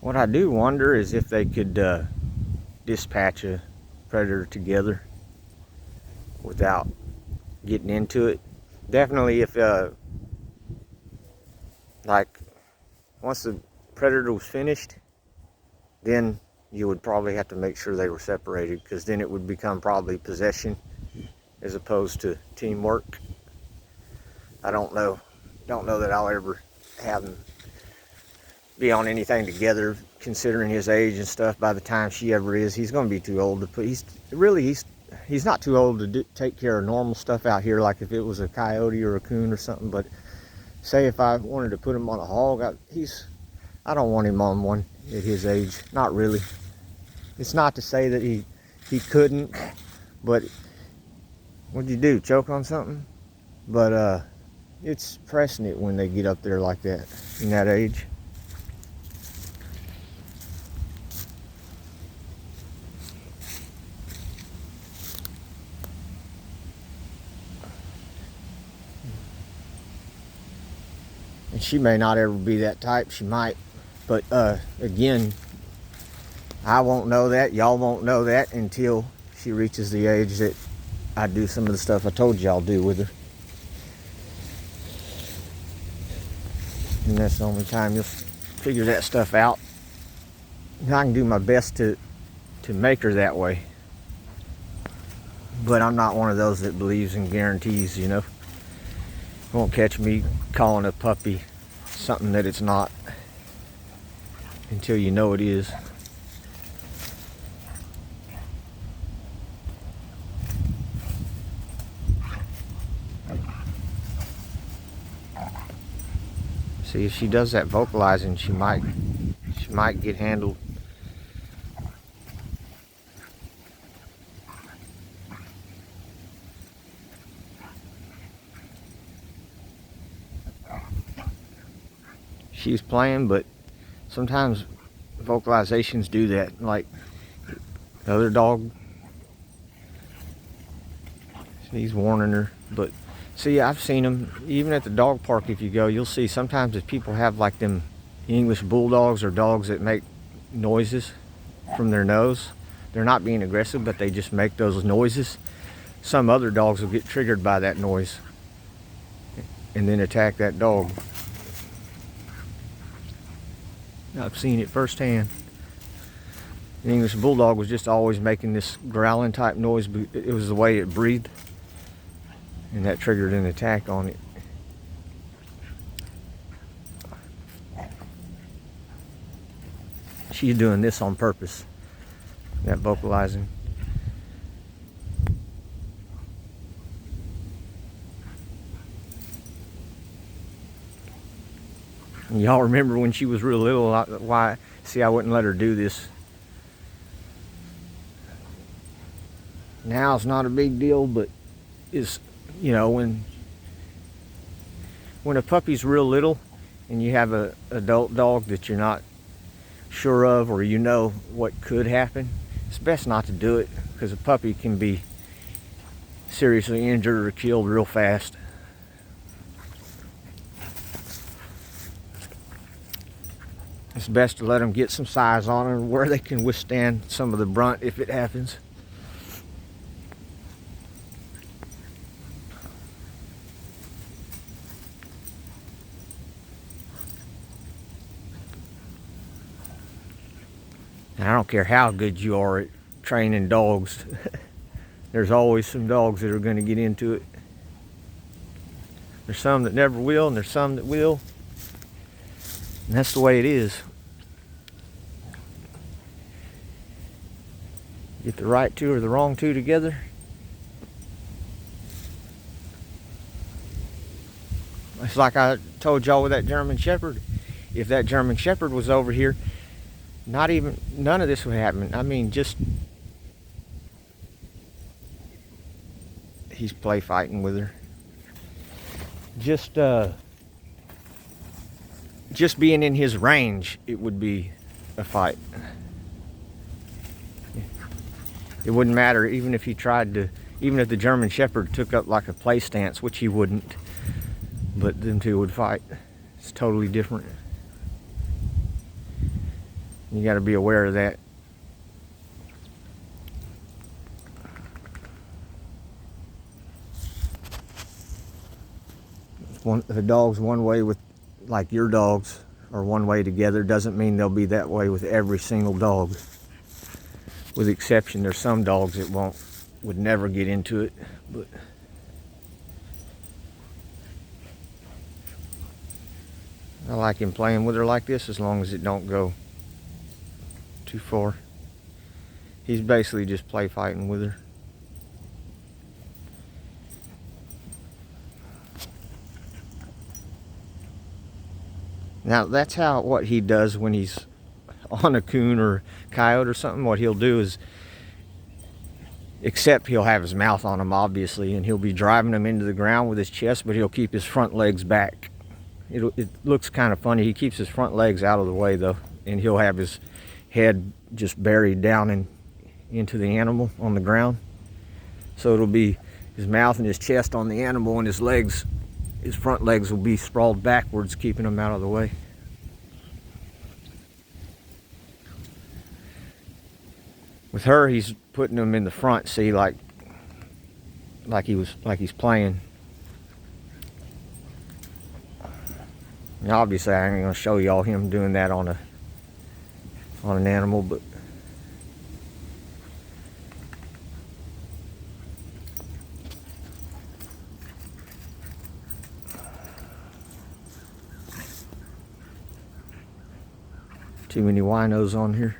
What I do wonder is if they could dispatch a predator together without getting into it. Definitely if like once the predator was finished, then you would probably have to make sure they were separated, because then it would become probably possession as opposed to teamwork. I don't know that I'll ever have them be on anything together, considering his age and stuff. By the time she ever is, he's going to be too old to put. He's not too old to take care of normal stuff out here, like if it was a coyote or a coon or something. But say if I wanted to put him on a hog, I don't want him on one at his age. Not really. It's not to say that he couldn't, but what'd you do, choke on something? But it's pressing it when they get up there like that in that age. And she may not ever be that type. She might, but again, I won't know that. Y'all won't know that until she reaches the age that I do some of the stuff I told you I'll do with her. And that's the only time you'll figure that stuff out. And I can do my best to make her that way. But I'm not one of those that believes in guarantees, you know. You won't catch me calling a puppy something that it's not until you know it is. See, if she does that vocalizing, she might get handled. She's playing, but sometimes vocalizations do that. Like the other dog, he's warning her. But see, I've seen them even at the dog park. If you go, you'll see sometimes if people have like them English bulldogs or dogs that make noises from their nose, they're not being aggressive, but they just make those noises. Some other dogs will get triggered by that noise and then attack that dog. I've seen it firsthand. The English bulldog was just always making this growling type noise, but it was the way it breathed, and that triggered an attack on it. She's doing this on purpose, that vocalizing. Y'all remember when she was real little, why? See, I wouldn't let her do this. Now it's not a big deal, but it's, you know, when a puppy's real little and you have an adult dog that you're not sure of, or you know what could happen, it's best not to do it, because a puppy can be seriously injured or killed real fast. It's best to let them get some size on them where they can withstand some of the brunt if it happens. And I don't care how good you are at training dogs. There's always some dogs that are going to get into it. There's some that never will, and there's some that will. And that's the way it is. Get the right two or the wrong two together. It's like I told y'all with that German Shepherd. If that German Shepherd was over here, none of this would happen. I mean, just he's play fighting with her. Just being in his range, it would be a fight. It wouldn't matter even if he tried to, even if the German Shepherd took up like a play stance, which he wouldn't, but them two would fight. It's totally different. You got to be aware of that. If a dog's one way with, like your dogs are one way together, doesn't mean they'll be that way with every single dog. With the exception, there's some dogs that would never get into it. But I like him playing with her like this as long as it don't go too far. He's basically just play fighting with her. Now that's what he does when he's on a coon or coyote or something. What he'll do is, except he'll have his mouth on them obviously, and he'll be driving them into the ground with his chest, but he'll keep his front legs back. It looks kind of funny. He keeps his front legs out of the way though, and he'll have his head just buried down into the animal on the ground. So it'll be his mouth and his chest on the animal, and his front legs will be sprawled backwards, keeping him out of the way. With her, he's putting them in the front, see, like he's playing. And obviously, I ain't gonna show y'all him doing that on an animal, but too many winos on here.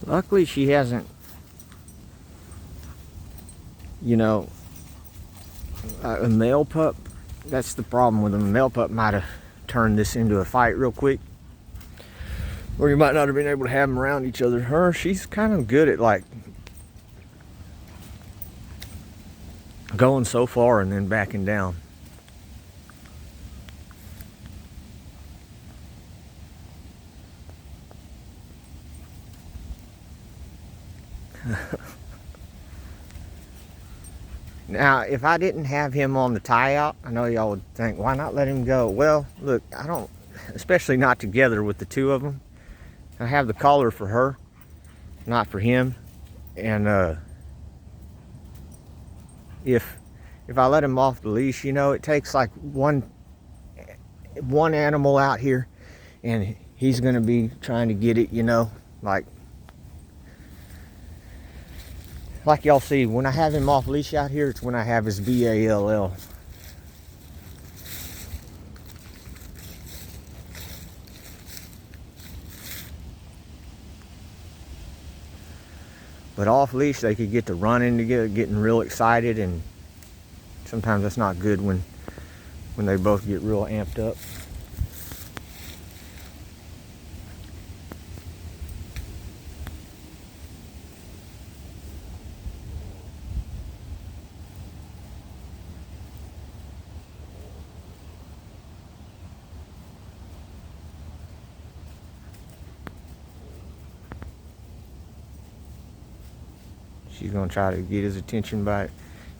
Luckily, she hasn't, a male pup. That's the problem with them. A male pup might have turned this into a fight real quick, or you might not have been able to have them around each other. She's kind of good at like going so far and then backing down. Now, if I didn't have him on the tie out, I know y'all would think, why not let him go? Well, look, I don't, especially not together with the two of them. I have the collar for her, not for him. And if I let him off the leash, it takes like one animal out here, and he's gonna be trying to get it, like y'all see, when I have him off leash out here, it's when I have his BALL. But off leash, they could get to running together, getting real excited, and sometimes that's not good when they both get real amped up. She's gonna try to get his attention by,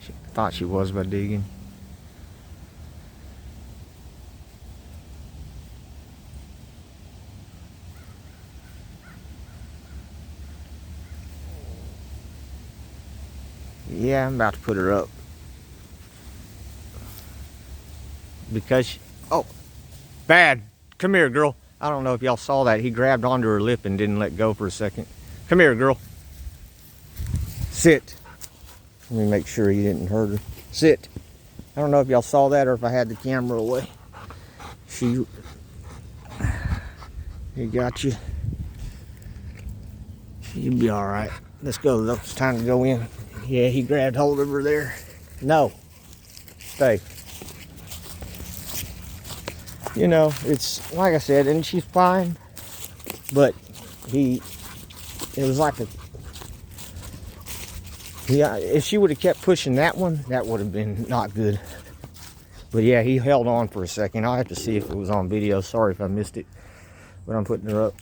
she thought she was by digging. Yeah, I'm about to put her up. Because, oh, bad. Come here, girl. I don't know if y'all saw that. He grabbed onto her lip and didn't let go for a second. Come here, girl. Sit. Let me make sure he didn't hurt her. Sit. I don't know if y'all saw that or if I had the camera away. He got you. You'll be all right. Let's go, though. It's time to go in. Yeah, he grabbed hold of her there. No. Stay. It's like I said, and she's fine, but it was like Yeah, if she would have kept pushing that one, that would have been not good. But yeah, he held on for a second. I'll have to see if it was on video. Sorry if I missed it, but I'm putting her up.